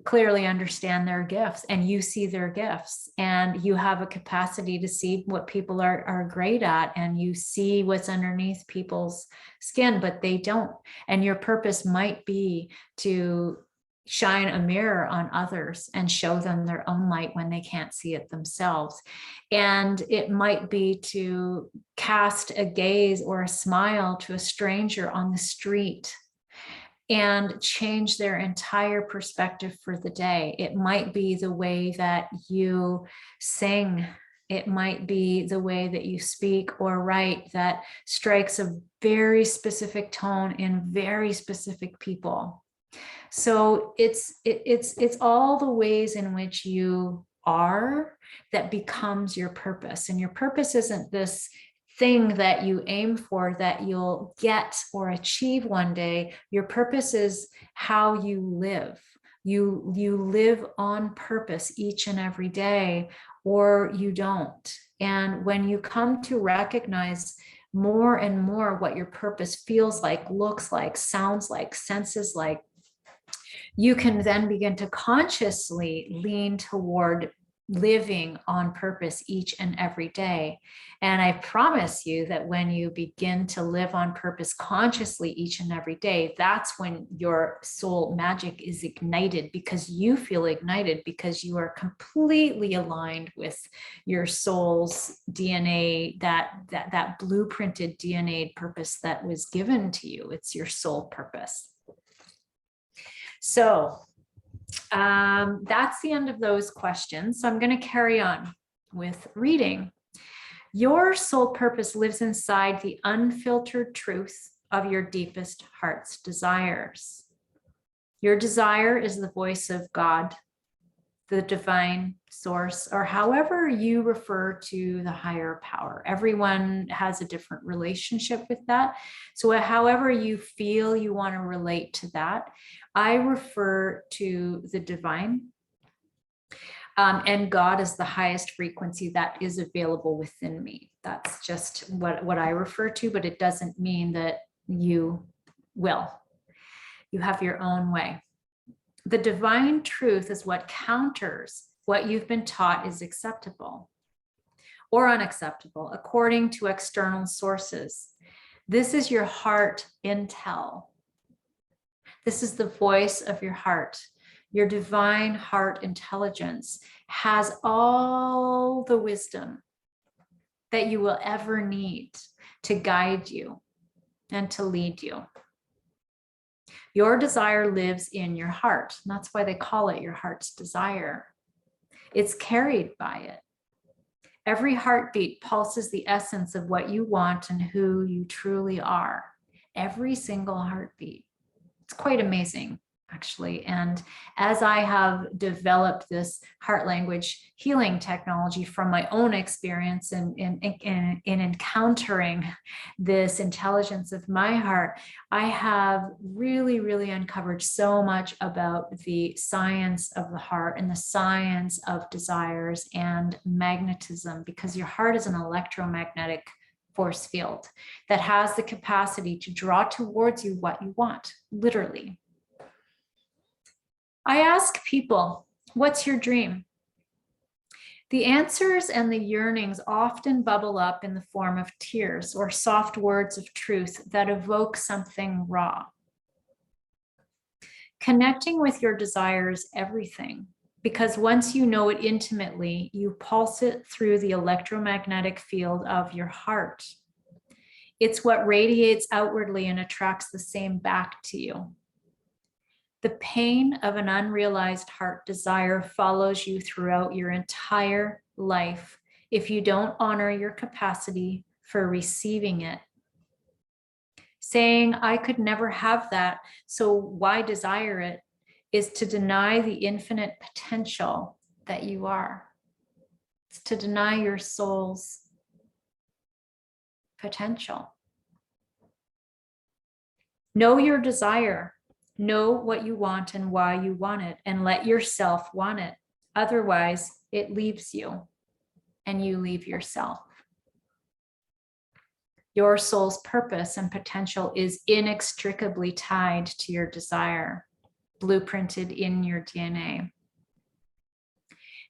clearly understand their gifts, and you see their gifts, and you have a capacity to see what people are great at, and you see what's underneath people's skin, but they don't. And your purpose might be to shine a mirror on others and show them their own light when they can't see it themselves. And it might be to cast a gaze or a smile to a stranger on the street and change their entire perspective for the day. It might be the way that you sing. It might be the way that you speak or write that strikes a very specific tone in very specific people. So it's all the ways in which you are that becomes your purpose. And your purpose isn't this thing that you aim for that you'll get or achieve one day. Your purpose is how you live. You live on purpose each and every day, or you don't. And when you come to recognize more and more what your purpose feels like, looks like, sounds like, senses like, you can then begin to consciously lean toward living on purpose each and every day. And I promise you that when you begin to live on purpose consciously each and every day, that's when your soul magic is ignited, because you feel ignited, because you are completely aligned with your soul's DNA, that blueprinted DNA purpose that was given to you. It's your soul purpose. So that's the end of those questions. So I'm going to carry on with reading. Your soul purpose lives inside the unfiltered truth of your deepest heart's desires. Your desire is the voice of God, the divine source, or however you refer to the higher power. Everyone has a different relationship with that. So however you feel you want to relate to that, I refer to the divine, and God is the highest frequency that is available within me. That's just what I refer to, but it doesn't mean that you will. You have your own way. The divine truth is what counters what you've been taught is acceptable or unacceptable according to external sources. This is your heart intel. This is the voice of your heart. Your divine heart intelligence has all the wisdom that you will ever need to guide you and to lead you. Your desire lives in your heart. And that's why they call it your heart's desire. It's carried by it. Every heartbeat pulses the essence of what you want and who you truly are. Every single heartbeat. It's quite amazing, actually. And as I have developed this heart language healing technology from my own experience in encountering this intelligence of my heart, I have really, really uncovered so much about the science of the heart and the science of desires and magnetism, because your heart is an electromagnetic force field that has the capacity to draw towards you what you want, literally. I ask people, what's your dream? The answers and the yearnings often bubble up in the form of tears or soft words of truth that evoke something raw. Connecting with your desire is everything, because once you know it intimately, you pulse it through the electromagnetic field of your heart. It's what radiates outwardly and attracts the same back to you. The pain of an unrealized heart desire follows you throughout your entire life if you don't honor your capacity for receiving it. Saying, I could never have that, so why desire it, is to deny the infinite potential that you are. It's to deny your soul's potential. Know your desire. Know what you want and why you want it, and let yourself want it. Otherwise, it leaves you and you leave yourself. Your soul's purpose and potential is inextricably tied to your desire, blueprinted in your DNA.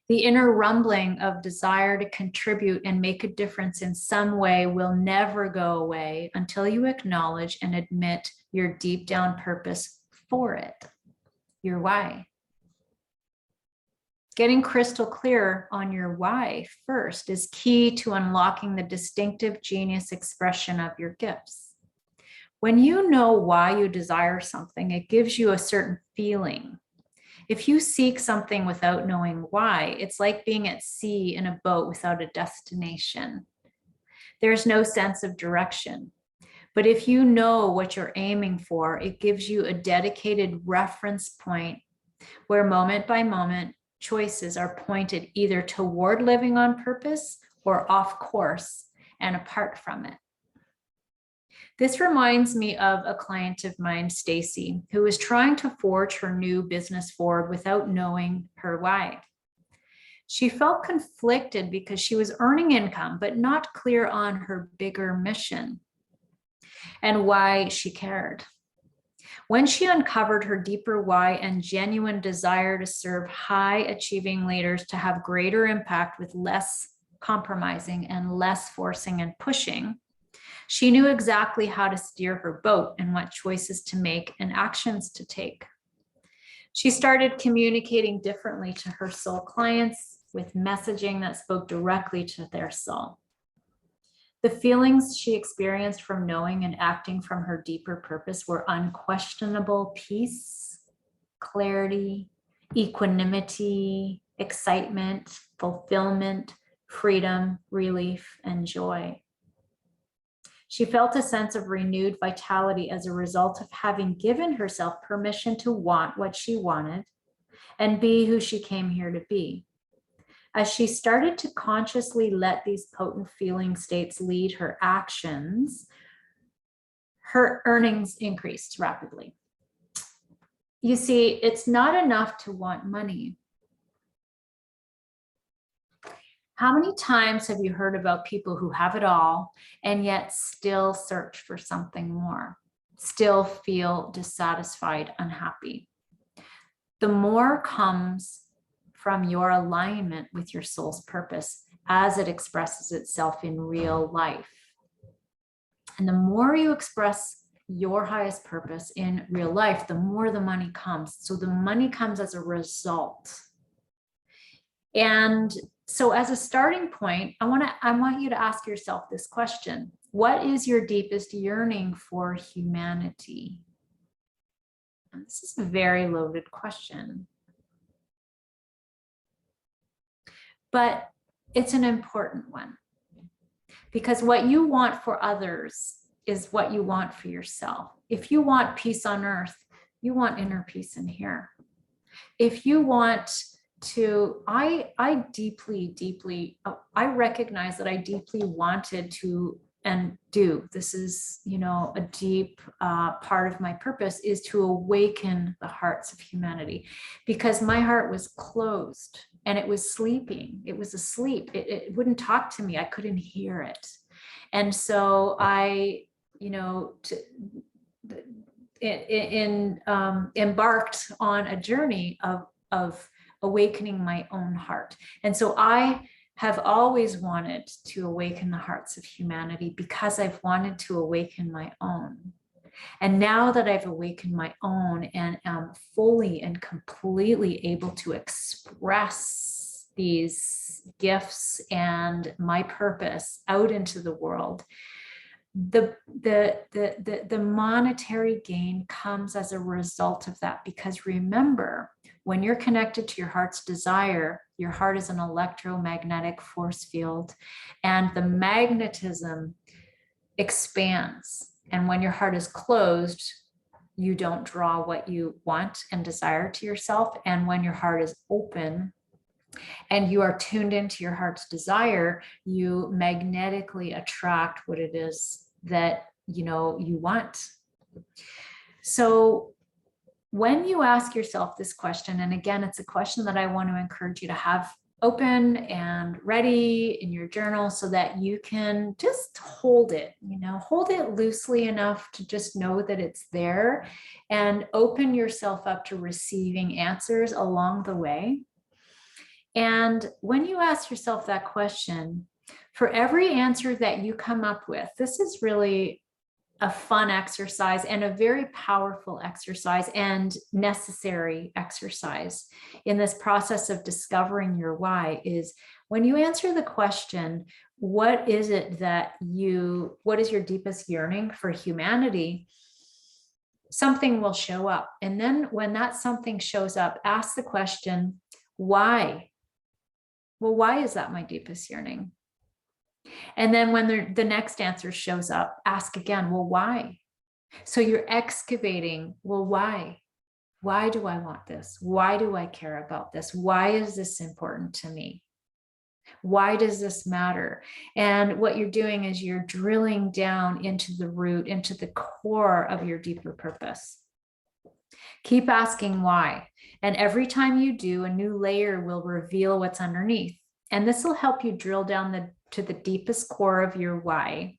The inner rumbling of desire to contribute and make a difference in some way will never go away until you acknowledge and admit your deep down purpose for it, your why. Getting crystal clear on your why first is key to unlocking the distinctive genius expression of your gifts. When you know why you desire something, it gives you a certain feeling. If you seek something without knowing why, it's like being at sea in a boat without a destination. There's no sense of direction. But if you know what you're aiming for, it gives you a dedicated reference point where moment by moment, choices are pointed either toward living on purpose or off course and apart from it. This reminds me of a client of mine, Stacy, who was trying to forge her new business forward without knowing her why. She felt conflicted because she was earning income, but not clear on her bigger mission and why she cared. When she uncovered her deeper why and genuine desire to serve high achieving leaders to have greater impact with less compromising and less forcing and pushing, she knew exactly how to steer her boat and what choices to make and actions to take. She started communicating differently to her soul clients with messaging that spoke directly to their soul. The feelings she experienced from knowing and acting from her deeper purpose were unquestionable peace, clarity, equanimity, excitement, fulfillment, freedom, relief, and joy. She felt a sense of renewed vitality as a result of having given herself permission to want what she wanted and be who she came here to be. As she started to consciously let these potent feeling states lead her actions, her earnings increased rapidly. You see, it's not enough to want money. How many times have you heard about people who have it all and yet still search for something more, still feel dissatisfied, unhappy? The more comes from your alignment with your soul's purpose as it expresses itself in real life. And the more you express your highest purpose in real life, the more the money comes. So the money comes as a result. And so as a starting point, I want you to ask yourself this question. What is your deepest yearning for humanity? And this is a very loaded question. But it's an important one, because what you want for others is what you want for yourself. If you want peace on earth, you want inner peace in here. If you want to, I recognize that I deeply wanted to and do. This is, a deep part of my purpose is to awaken the hearts of humanity, because my heart was closed and it was sleeping. It was asleep. It wouldn't talk to me. I couldn't hear it. And so I, embarked on a journey of awakening my own heart. And so I have always wanted to awaken the hearts of humanity because I've wanted to awaken my own. And now that I've awakened my own and am fully and completely able to express these gifts and my purpose out into the world, the monetary gain comes as a result of that. Because remember, when you're connected to your heart's desire, your heart is an electromagnetic force field, and the magnetism expands. And when your heart is closed, you don't draw what you want and desire to yourself. And when your heart is open and you are tuned into your heart's desire, you magnetically attract what it is that you want. So when you ask yourself this question, and again, it's a question that I want to encourage you to have open and ready in your journal so that you can just hold it loosely enough to just know that it's there, and open yourself up to receiving answers along the way. And when you ask yourself that question, for every answer that you come up with, this is really a fun exercise and a very powerful exercise and necessary exercise in this process of discovering your why, is when you answer the question, what is your deepest yearning for humanity? Something will show up. And then when that something shows up, ask the question, why? Well, why is that my deepest yearning? And then when the next answer shows up, ask again, well, why? So you're excavating, well, why? Why do I want this? Why do I care about this? Why is this important to me? Why does this matter? And what you're doing is you're drilling down into the root, into the core of your deeper purpose. Keep asking why. And every time you do, a new layer will reveal what's underneath. And this will help you drill down to the deepest core of your why.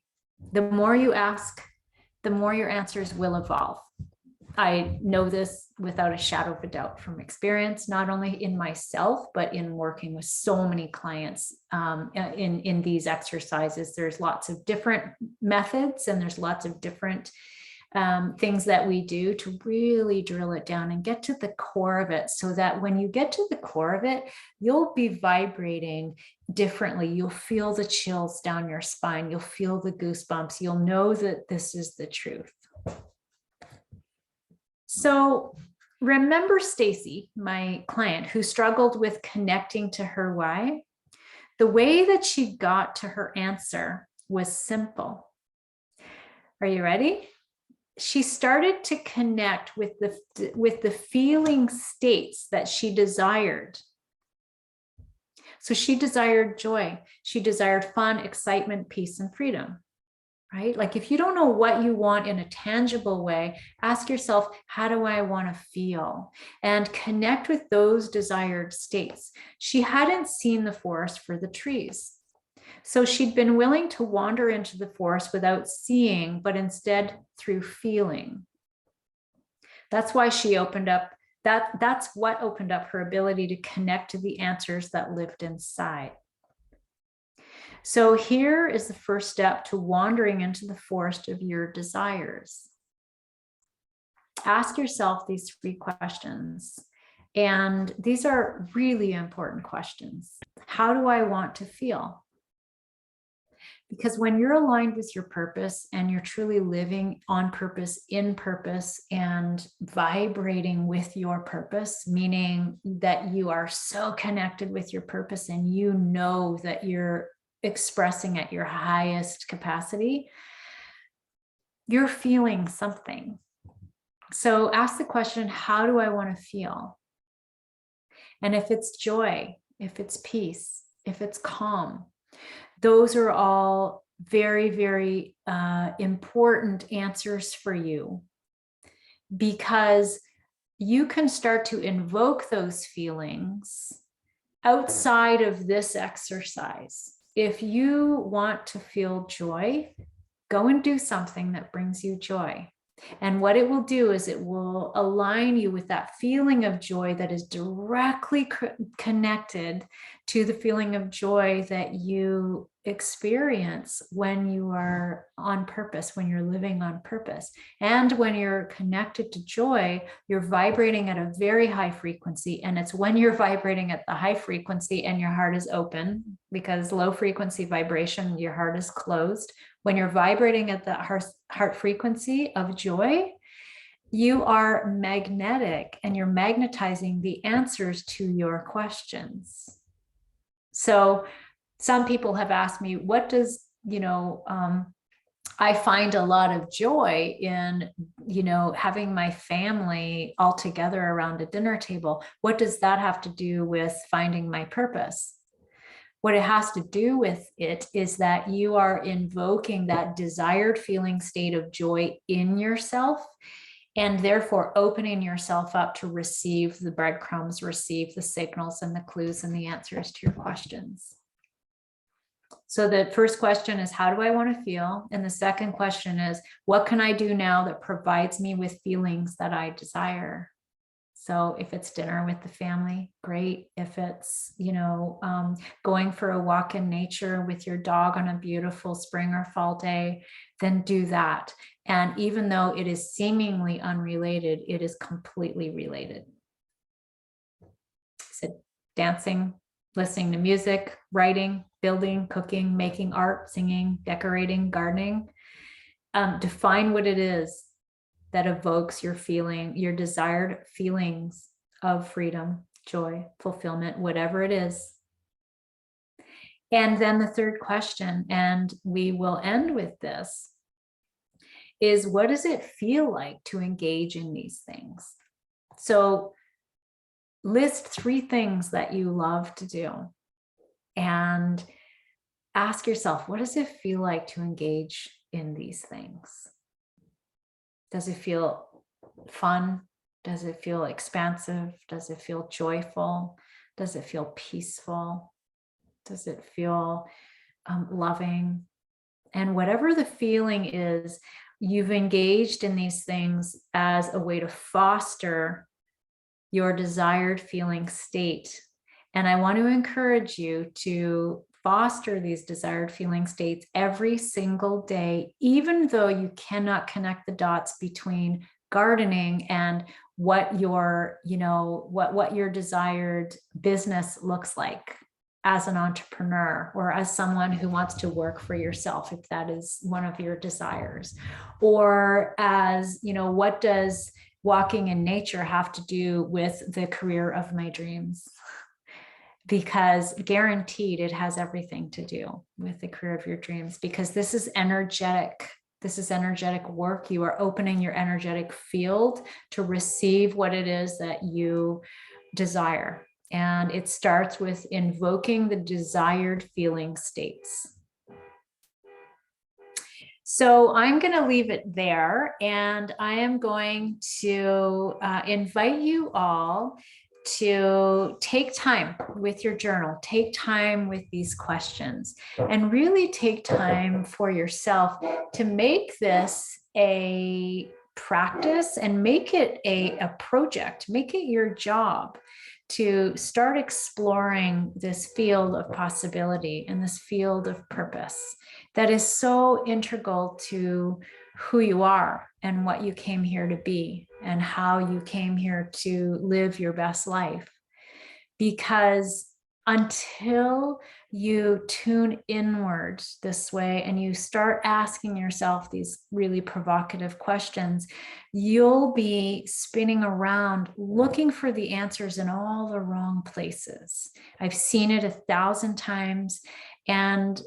The more you ask, the more your answers will evolve. I know this without a shadow of a doubt from experience, not only in myself, but in working with so many clients in these exercises. There's lots of different methods, and there's lots of different things that we do to really drill it down and get to the core of it, so that when you get to the core of it, you'll be vibrating differently. You'll feel the chills down your spine. You'll feel the goosebumps. You'll know that this is the truth. So remember Stacy, my client, who struggled with connecting to her why? The way that she got to her answer was simple. Are you ready? She started to connect with the feeling states that she desired. So she desired joy. She desired fun, excitement, peace, and freedom, right? Like if you don't know what you want in a tangible way, ask yourself, how do I want to feel? And connect with those desired states. She hadn't seen the forest for the trees. So she'd been willing to wander into the forest without seeing, but instead through feeling. That's why she opened up, that's what opened up her ability to connect to the answers that lived inside. So here is the first step to wandering into the forest of your desires. Ask yourself these 3 questions. And these are really important questions. How do I want to feel? Because when you're aligned with your purpose and you're truly living on purpose, in purpose, and vibrating with your purpose, meaning that you are so connected with your purpose and you know that you're expressing at your highest capacity, you're feeling something. So ask the question, how do I want to feel? And if it's joy, if it's peace, if it's calm, those are all very, very important answers for you, because you can start to invoke those feelings outside of this exercise. If you want to feel joy, go and do something that brings you joy. And what it will do is it will align you with that feeling of joy that is directly connected to the feeling of joy that you experience when you are on purpose, when you're living on purpose. And when you're connected to joy, you're vibrating at a very high frequency. And it's when you're vibrating at the high frequency and your heart is open, because low frequency vibration, your heart is closed. When you're vibrating at the heart frequency of joy, you are magnetic and you're magnetizing the answers to your questions. So some people have asked me, what does, I find a lot of joy in, having my family all together around a dinner table. What does that have to do with finding my purpose? What it has to do with it is that you are invoking that desired feeling state of joy in yourself, and therefore opening yourself up to receive the breadcrumbs, receive the signals and the clues and the answers to your questions. So the first question is, how do I want to feel? And the second question is, what can I do now that provides me with feelings that I desire? So if it's dinner with the family, great. If it's, going for a walk in nature with your dog on a beautiful spring or fall day, then do that. And even though it is seemingly unrelated, it is completely related. So dancing, listening to music, writing, building, cooking, making art, singing, decorating, gardening. Define what it is that evokes your desired feelings of freedom, joy, fulfillment, whatever it is. And then the third question, and we will end with this, is what does it feel like to engage in these things? So list 3 things that you love to do and ask yourself, what does it feel like to engage in these things? Does it feel fun? Does it feel expansive? Does it feel joyful? Does it feel peaceful? Does it feel loving? And whatever the feeling is, you've engaged in these things as a way to foster your desired feeling state. And I want to encourage you to foster these desired feeling states every single day, even though you cannot connect the dots between gardening and what your, what your desired business looks like as an entrepreneur or as someone who wants to work for yourself, if that is one of your desires, or as, what does walking in nature have to do with the career of my dreams? Because guaranteed it has everything to do with the career of your dreams, because this is energetic. This is energetic work. You are opening your energetic field to receive what it is that you desire. And it starts with invoking the desired feeling states. So I'm going to leave it there, and I am going to invite you all to take time with your journal, take time with these questions, and really take time for yourself to make this a practice and make it a project, make it your job to start exploring this field of possibility and this field of purpose that is so integral to who you are and what you came here to be and how you came here to live your best life. Because until you tune inward this way and you start asking yourself these really provocative questions, you'll be spinning around looking for the answers in all the wrong places. I've seen it 1,000 times, and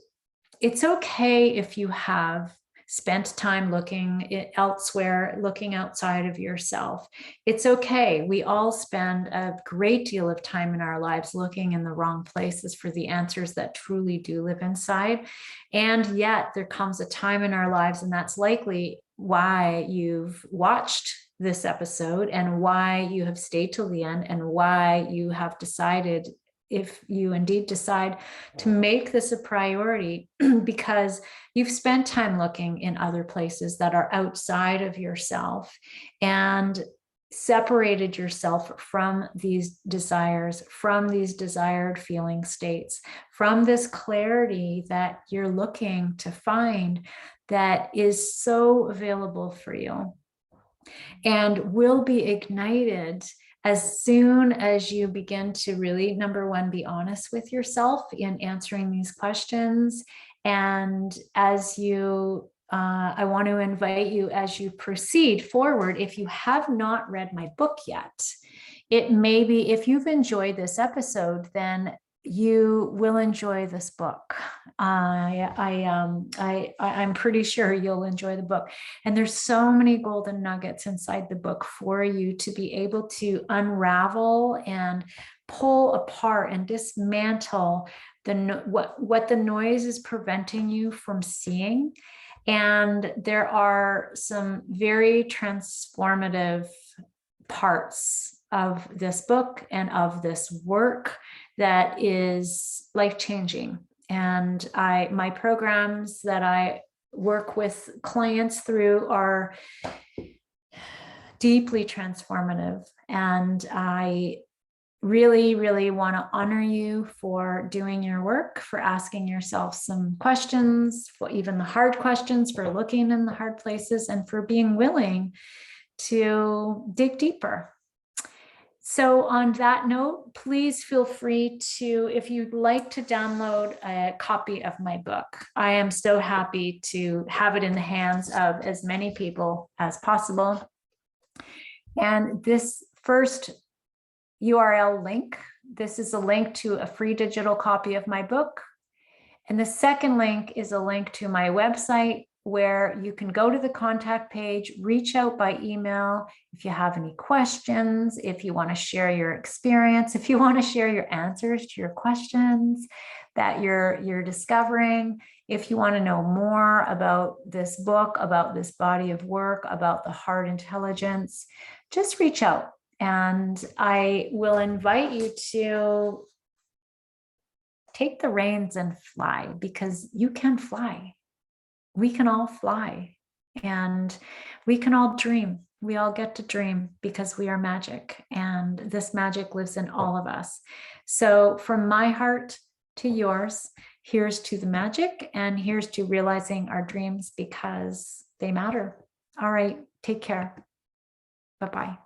it's okay if you have spent time looking elsewhere, looking outside of yourself. It's okay. We all spend a great deal of time in our lives looking in the wrong places for the answers that truly do live inside. And yet there comes a time in our lives, and that's likely why you've watched this episode and why you have stayed till the end and why you have decided, if you indeed decide to make this a priority, because you've spent time looking in other places that are outside of yourself. And separated yourself from these desires, from these desired feeling states, from this clarity that you're looking to find that is so available for you and will be ignited as soon as you begin to really, number one, be honest with yourself in answering these questions. And as you, I want to invite you as you proceed forward, if you have not read my book yet, it may be, if you've enjoyed this episode, then you will enjoy this book. I'm pretty sure you'll enjoy the book. And there's so many golden nuggets inside the book for you to be able to unravel and pull apart and dismantle what the noise is preventing you from seeing. And there are some very transformative parts of this book and of this work that is life-changing. And my programs that I work with clients through are deeply transformative. And I really, really want to honor you for doing your work, for asking yourself some questions, for even the hard questions, for looking in the hard places, and for being willing to dig deeper. So on that note, please feel free to, if you'd like to download a copy of my book, I am so happy to have it in the hands of as many people as possible. And this first URL link, this is a link to a free digital copy of my book. And the second link is a link to my website, where you can go to the contact page, reach out by email if you have any questions, if you want to share your experience, if you want to share your answers to your questions that you're discovering, if you want to know more about this book, about this body of work, about the heart intelligence, just reach out. And I will invite you to take the reins and fly, because you can fly. We can all fly, and we can all dream. We all get to dream because we are magic, and this magic lives in all of us. So from my heart to yours, here's to the magic, and here's to realizing our dreams because they matter. All right, take care. Bye-bye.